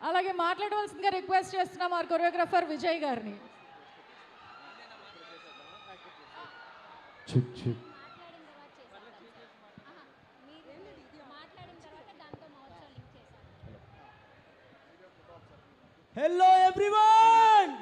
అలాగే మాట్లాడవలసిందిగా రిక్వెస్ట్ చేస్తున్నాం our కొరియోగ్రాఫర్ విజయ్ గారిని. Hello everyone.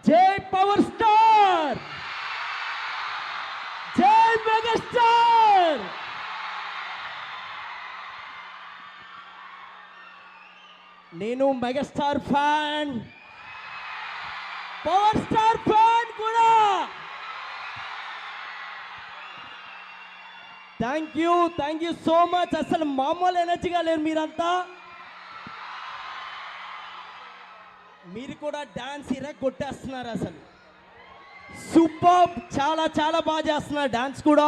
జై పవర్ స్టార్, జై మెగాస్టార్. నేను megastar fan, power star fan కూడా. Thank you so much. అసలు మామూలు ఎనర్జీగా లేరు మీరంతా. మీరు కూడా డాన్స్ కొట్టేస్తున్నారు. అసలు సూపర్, చాలా చాలా బాగా చేస్తున్నారు డాన్స్ కూడా.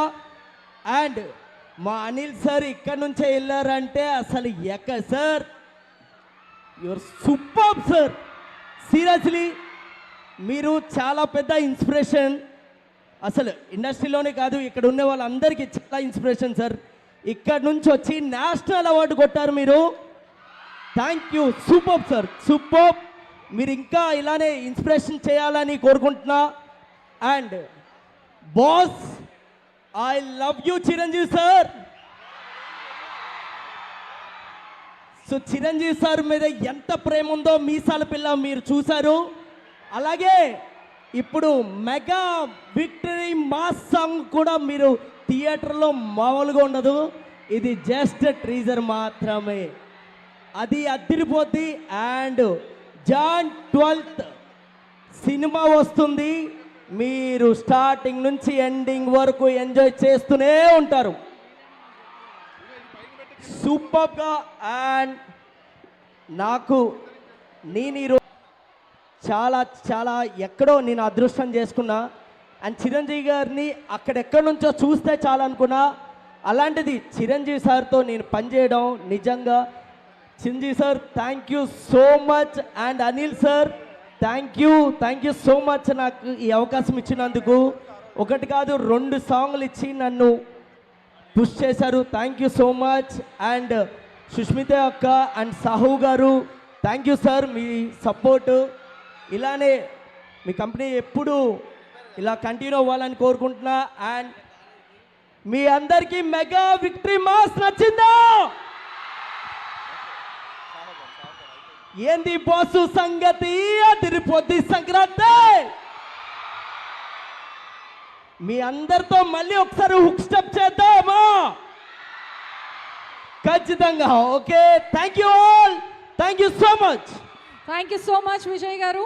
అండ్ మా అనిల్ సార్ ఇక్కడ నుంచే వెళ్ళారంటే అసలు sir you're super sir. Seriously మీరు చాలా పెద్ద ఇన్స్పిరేషన్. అసలు ఇండస్ట్రీలోనే కాదు, ఇక్కడ ఉన్న వాళ్ళందరికీ చాలా ఇన్స్పిరేషన్ సార్. ఇక్కడ నుంచి వచ్చి నేషనల్ అవార్డు కొట్టారు మీరు. Thank you, super sir, super. మీరు ఇంకా ఇలానే ఇన్స్పిరేషన్ చేయాలని కోరుకుంటున్నా. And boss, I love you Chiranjeevi sir. So Chiranjeevi sir మీద ఎంత ప్రేమ ఉందో మీసాల పిల్ల మీరు చూశారు. అలాగే ఇప్పుడు మెగా విక్టరీ మాస్ సాంగ్ కూడా మీరు థియేటర్లో మామూలుగా ఉండదు. ఇది జస్ట్ ట్రీజర్ మాత్రమే, అది అదిరిపోద్ది. అండ్ జాన్ 12th సినిమా వస్తుంది. మీరు స్టార్టింగ్ నుంచి ఎండింగ్ వరకు ఎంజాయ్ చేస్తూనే ఉంటారు సూపర్గా. అండ్ నేను ఈరోజు చాలా చాలా ఎక్కడో నేను అదృష్టం చేసుకున్నా. అండ్ చిరంజీవి గారిని అక్కడెక్కడి నుంచో చూస్తే చాలా అనుకున్నా. అలాంటిది చిరంజీవి సార్తో నేను పనిచేయడం నిజంగా. Chiranjeevi sir thank you so much. And Anil sir thank you so much నాకు ఈ అవకాశం ఇచ్చినందుకు. ఒకటి కాదు 2 సాంగ్లు ఇచ్చి నన్ను పుష్ చేశారు. Thank you so much. And Sushmita అక్క అండ్ సాహు గారు thank you sir. Me support ఇలానే మీ కంపెనీ ఎప్పుడు ఇలా కంటిన్యూ అవ్వాలని కోరుకుంటున్నా. అండ్ మీ అందరికీ మెగా విక్టరీ మాస్ నచ్చిందా? ఏంది బాసు సంగతి, అదిరిపోద్ది సంక్రాంతి. మీ అందరితో మళ్ళీ ఒకసారి హుక్ స్టెప్ చేద్దామా? ఖచ్చితంగా. Okay, thank you all, thank you so much. Thank you so much Vijay గారు.